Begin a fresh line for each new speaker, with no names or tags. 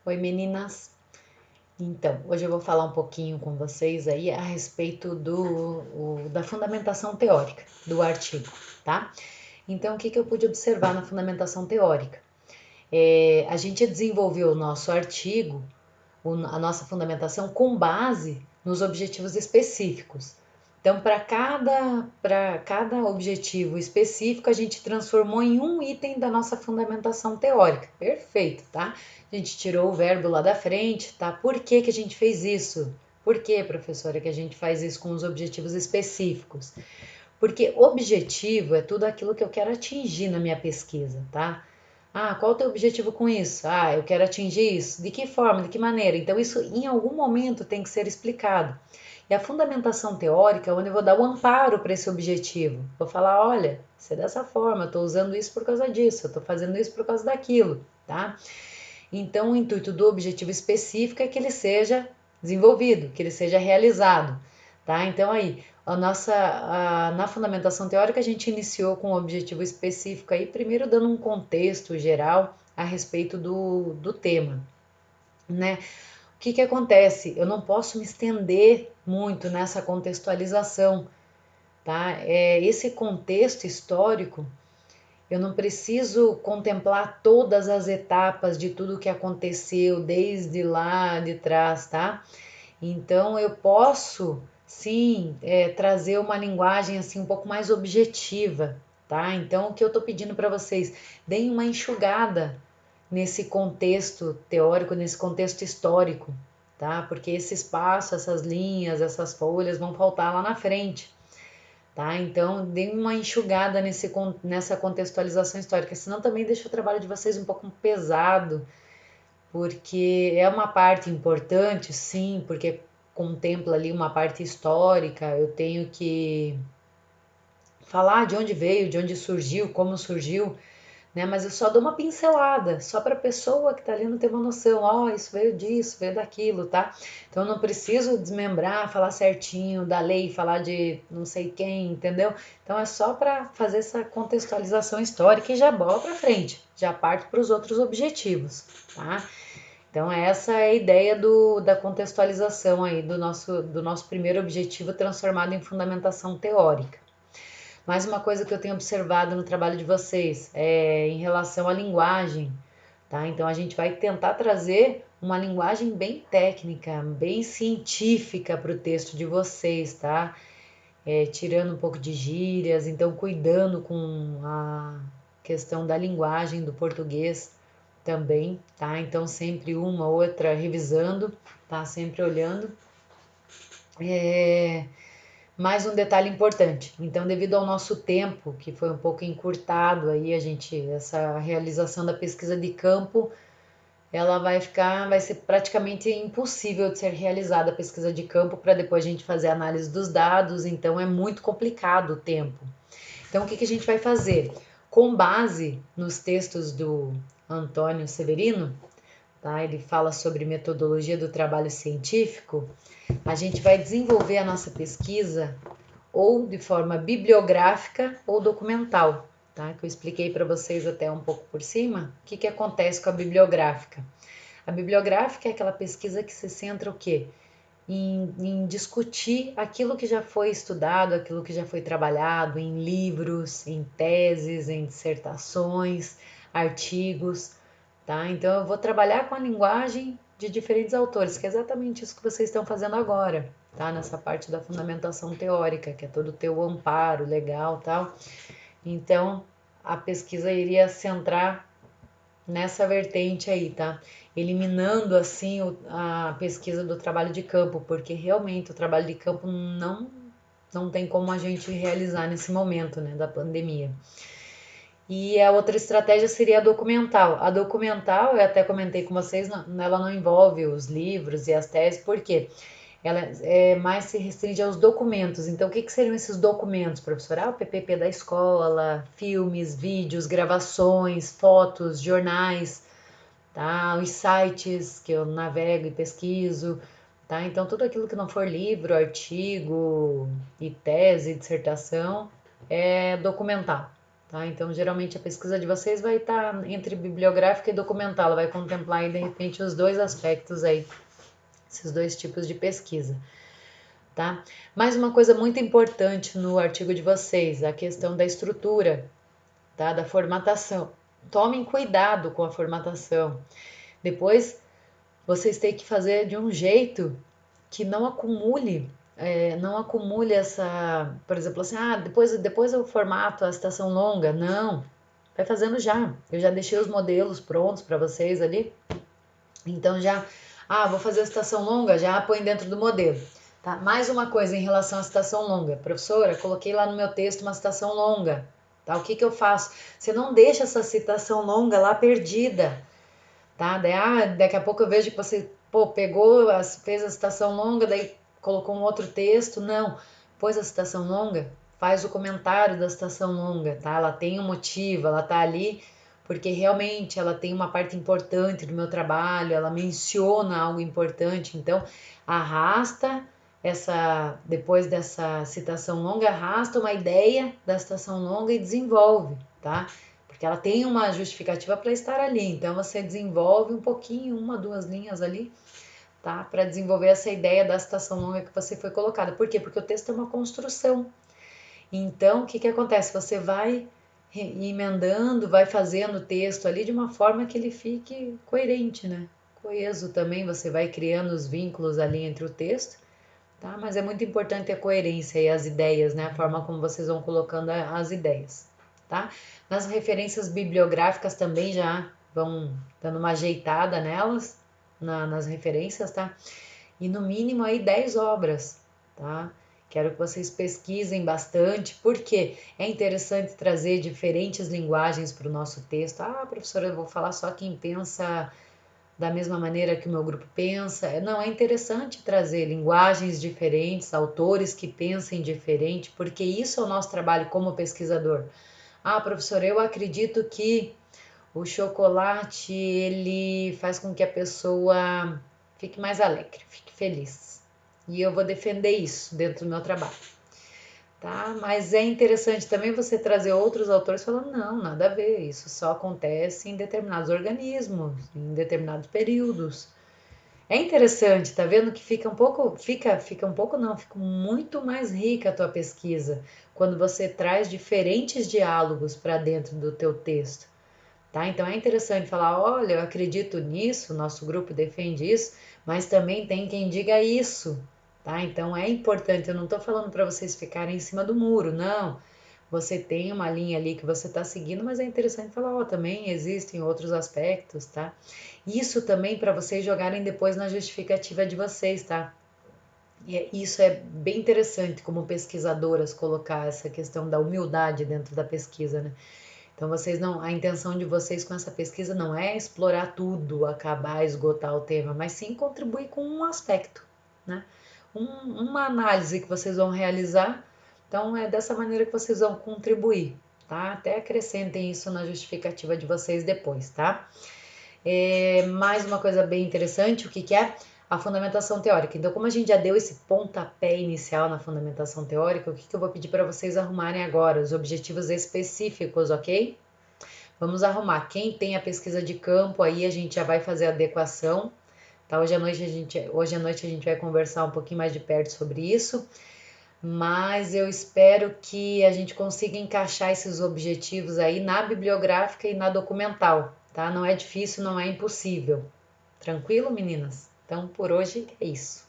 Oi meninas, então hoje eu vou falar um pouquinho com vocês aí a respeito da fundamentação teórica do artigo, tá? Então o que eu pude observar na fundamentação teórica? A gente desenvolveu o nosso artigo, a nossa fundamentação com base nos objetivos específicos. Então, para cada objetivo específico, a gente transformou em um item da nossa fundamentação teórica. Perfeito, tá? A gente tirou o verbo lá da frente, tá? Por que que a gente fez isso? Por que, professora, que a gente faz isso com os objetivos específicos? Porque objetivo é tudo aquilo que eu quero atingir na minha pesquisa, tá? Ah, qual o teu objetivo com isso? Ah, eu quero atingir isso. De que forma? De que maneira? Então, isso em algum momento tem que ser explicado. E a fundamentação teórica é onde eu vou dar o amparo para esse objetivo. Vou falar, olha, isso é dessa forma, eu estou usando isso por causa disso, eu estou fazendo isso por causa daquilo, tá? Então, o intuito do objetivo específico é que ele seja desenvolvido, que ele seja realizado, tá? Então, aí, na fundamentação teórica, a gente iniciou com um objetivo específico aí, primeiro dando um contexto geral a respeito do tema, né? O que acontece? Eu não posso me estender muito nessa contextualização, tá? Esse contexto histórico, eu não preciso contemplar todas as etapas de tudo que aconteceu desde lá de trás, tá? Então eu posso sim trazer uma linguagem assim um pouco mais objetiva, tá? Então o que eu tô pedindo para vocês, deem uma enxugada nesse contexto teórico, nesse contexto histórico, tá? Porque esse espaço, essas linhas, essas folhas vão faltar lá na frente, tá? Então, dê uma enxugada nessa contextualização histórica, senão também deixa o trabalho de vocês um pouco pesado, porque é uma parte importante, sim, porque contempla ali uma parte histórica, eu tenho que falar de onde veio, de onde surgiu, como surgiu, né? Mas eu só dou uma pincelada, só para a pessoa que está lendo ter uma noção, ó, isso veio disso, veio daquilo, tá? Então eu não preciso desmembrar, falar certinho da lei, falar de não sei quem, entendeu? Então é só para fazer essa contextualização histórica e já bola para frente, já parte para os outros objetivos, tá? Então essa é a ideia da contextualização aí do nosso primeiro objetivo transformado em fundamentação teórica. Mais uma coisa que eu tenho observado no trabalho de vocês é em relação à linguagem, tá? Então a gente vai tentar trazer uma linguagem bem técnica, bem científica para o texto de vocês, tá? Tirando um pouco de gírias, então cuidando com a questão da linguagem do português também, tá? Então sempre uma outra revisando, tá? Sempre olhando. Mais um detalhe importante. Então, devido ao nosso tempo, que foi um pouco encurtado aí, essa realização da pesquisa de campo, ela vai ser praticamente impossível de ser realizada a pesquisa de campo para depois a gente fazer a análise dos dados, então é muito complicado o tempo. Então, o que a gente vai fazer? Com base nos textos do Antônio Severino, tá? Ele fala sobre metodologia do trabalho científico, a gente vai desenvolver a nossa pesquisa ou de forma bibliográfica ou documental, tá? Que eu expliquei para vocês até um pouco por cima. O que acontece com a bibliográfica? A bibliográfica é aquela pesquisa que se centra o quê? Em discutir aquilo que já foi estudado, aquilo que já foi trabalhado em livros, em teses, em dissertações, artigos, tá? Então eu vou trabalhar com a linguagem de diferentes autores, que é exatamente isso que vocês estão fazendo agora, tá? Nessa parte da fundamentação teórica, que é todo o teu amparo legal, tal. Então a pesquisa iria centrar nessa vertente aí, tá? Eliminando assim a pesquisa do trabalho de campo, porque realmente o trabalho de campo não tem como a gente realizar nesse momento, né, da pandemia. E a outra estratégia seria a documental. A documental, eu até comentei com vocês, ela não envolve os livros e as teses, por quê? Ela mais se restringe aos documentos. Então, o que seriam esses documentos, professor? Ah, o PPP da escola, filmes, vídeos, gravações, fotos, jornais, tá? Os sites que eu navego e pesquiso, tá? Então, tudo aquilo que não for livro, artigo e tese, dissertação, é documental, tá? Então, geralmente a pesquisa de vocês vai estar entre bibliográfica e documental, ela vai contemplar aí, de repente, os dois aspectos aí, esses dois tipos de pesquisa, tá? Mais uma coisa muito importante no artigo de vocês, a questão da estrutura, tá? Da formatação. Tomem cuidado com a formatação. Depois, vocês têm que fazer de um jeito que não acumule essa, por exemplo, assim, depois eu formato a citação longa. Não, vai fazendo já. Eu já deixei os modelos prontos para vocês ali. Então vou fazer a citação longa, já põe dentro do modelo. Tá? Mais uma coisa em relação à citação longa. Professora, coloquei lá no meu texto uma citação longa. Tá? O que eu faço? Você não deixa essa citação longa lá perdida. Tá? Daqui a pouco eu vejo que você fez a citação longa, daí colocou um outro texto. Não, pôs a citação longa, faz o comentário da citação longa, tá? Ela tem um motivo, ela tá ali porque realmente ela tem uma parte importante do meu trabalho, ela menciona algo importante, então arrasta depois dessa citação longa, arrasta uma ideia da citação longa e desenvolve, tá? Porque ela tem uma justificativa para estar ali, então você desenvolve um pouquinho, uma, duas linhas ali, tá? Para desenvolver essa ideia da citação longa que você foi colocada. Por quê? Porque o texto é uma construção. Então, o que que acontece? Você vai emendando, vai fazendo o texto ali de uma forma que ele fique coerente, né? Coeso também, você vai criando os vínculos ali entre o texto, tá? Mas é muito importante a coerência e as ideias, né? A forma como vocês vão colocando as ideias, tá? Nas referências bibliográficas também já vão dando uma ajeitada nelas, nas referências, tá? E no mínimo aí 10 obras, tá? Quero que vocês pesquisem bastante, porque é interessante trazer diferentes linguagens para o nosso texto. Professora, eu vou falar só quem pensa da mesma maneira que o meu grupo pensa. Não, é interessante trazer linguagens diferentes, autores que pensem diferente, porque isso é o nosso trabalho como pesquisador. Professora, eu acredito que o chocolate ele faz com que a pessoa fique mais alegre, fique feliz. E eu vou defender isso dentro do meu trabalho. Tá? Mas é interessante também você trazer outros autores falando, não, nada a ver, isso só acontece em determinados organismos, em determinados períodos. É interessante, tá vendo que fica um pouco não, fica muito mais rica a tua pesquisa quando você traz diferentes diálogos para dentro do teu texto. Tá? Então é interessante falar, olha, eu acredito nisso, nosso grupo defende isso, mas também tem quem diga isso, tá? Então é importante, eu não estou falando para vocês ficarem em cima do muro, não. Você tem uma linha ali que você está seguindo, mas é interessante falar, também existem outros aspectos, tá? Isso também para vocês jogarem depois na justificativa de vocês, tá? E isso é bem interessante como pesquisadoras colocar essa questão da humildade dentro da pesquisa, né? Então a intenção de vocês com essa pesquisa não é explorar tudo, acabar, esgotar o tema, mas sim contribuir com um aspecto, né? Uma análise que vocês vão realizar. Então é dessa maneira que vocês vão contribuir, tá? Até acrescentem isso na justificativa de vocês depois, tá? Mais uma coisa bem interessante, o que é? A fundamentação teórica. Então, como a gente já deu esse pontapé inicial na fundamentação teórica, o que eu vou pedir para vocês arrumarem agora? Os objetivos específicos, ok? Vamos arrumar. Quem tem a pesquisa de campo aí, a gente já vai fazer a adequação. Tá? Hoje à noite a gente vai conversar um pouquinho mais de perto sobre isso. Mas eu espero que a gente consiga encaixar esses objetivos aí na bibliográfica e na documental, tá? Não é difícil, não é impossível. Tranquilo, meninas? Então, por hoje é isso.